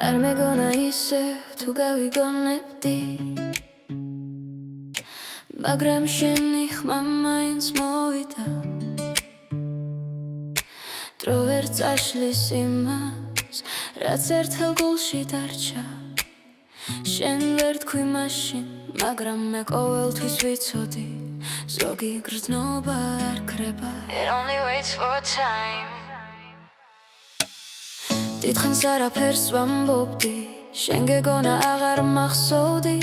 არ მეგონა ისევ თუ გავიგონებდი, მაგრამ შენი ხმა მაინც მოვიდა. დრო ვერ წაშლის იმას, რაც ერთხელ გულში დარჩა. შენ ვერ თქვი მაშინ, მაგრამ მე ყოველთვის ვიცოდი, ზოგი გრძნობა არ ქრება. It only waits for time. დიდხანს არაფერს ვამბობდი, შენ გეგონა აღარ მახსოვდი,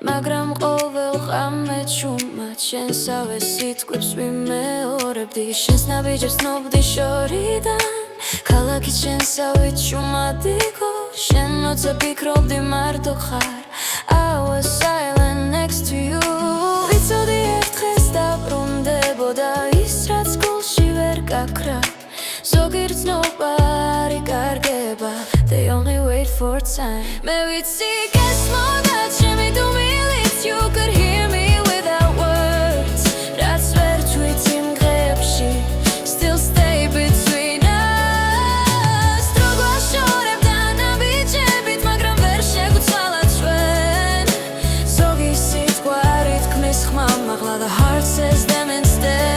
მაგრამ ყოველ ღამედ შუმად შენსავე სიტყვებს ვიმეორებდი. შენს ნაბიჯებს ცნობდი შორიდან, ქალაქიც შენსავით შუმად იყო. შენ ოცე ფიქრობდი მარტო ხარ, I was silent next to you. ვიცოდი ერთ დღეს დაბრუნდებოდა ის, რაც გულში ვერ გაქრა. ზოგი გრძნობა არ იკარგება, they only wait for time. მე ვიცი გესმოდა ჩემი დუმილით, you could hear me without words. რაც ვერ თვით იმ დღეებში, still stay between us. დრო გვაშორებდა ნაბიჯებით, მაგრამ ვერ შეგვცვალა ჩვენ. ზოგი სიტყვა არ ითქმის ხმამ, ახლა the heart says them instead.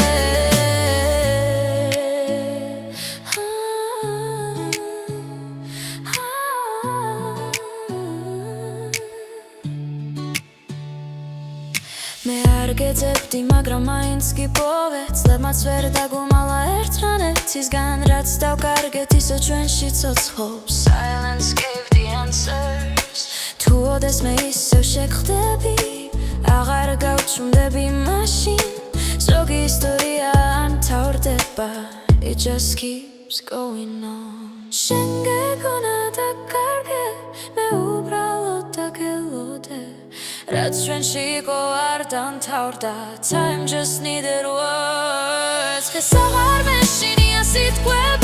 მე არ გეძებდი, მაგრამ მაინც გიპოვე. წლებმაც ვერ დაგუმალა ერთმანეთისგან, რაც დავკარგეთ ისო ჩვენში ცოცხლობს. Silence gave the answers. თუ ოდეს მე ისევ შეგხვდები, აღარ გავჩუმდები მაშინ. ზოგი ისტორია არ მთავრდება, it just keeps going on. შენ გეგონა დაკარგე, მე უბრალოდ დაგელოდე. რაც ჩვენში იყო არ დამთავრდა, time just needed words. ხეს აღარ მეშინია სიტყვები.